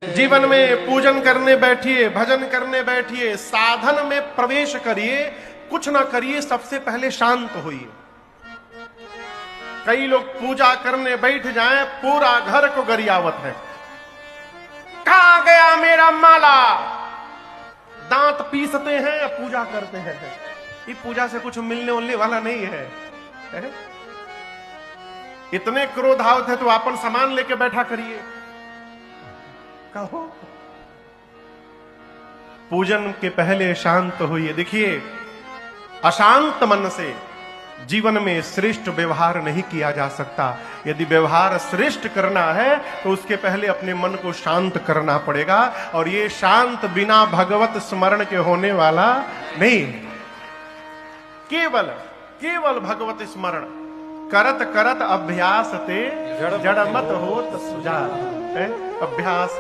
जीवन में पूजन करने बैठिए, भजन करने बैठिए, साधन में प्रवेश करिए, कुछ ना करिए, सबसे पहले शांत होइए। कई लोग पूजा करने बैठ जाएं, पूरा घर को गरियावत है। कहां गया मेरा माला? दांत पीसते हैं, पूजा करते हैं। ये पूजा से कुछ मिलने उलने वाला नहीं है। इतने क्रोधावत है तो अपन सामान लेके बैठा करिए। कहो पूजन के पहले शांत होइए। देखिए, अशांत मन से जीवन में श्रेष्ठ व्यवहार नहीं किया जा सकता। यदि व्यवहार श्रेष्ठ करना है तो उसके पहले अपने मन को शांत करना पड़ेगा, और ये शांत बिना भगवत स्मरण के होने वाला नहीं। केवल भगवत स्मरण करत करत अभ्यास ते जड़ मत होत सुजान। अभ्यास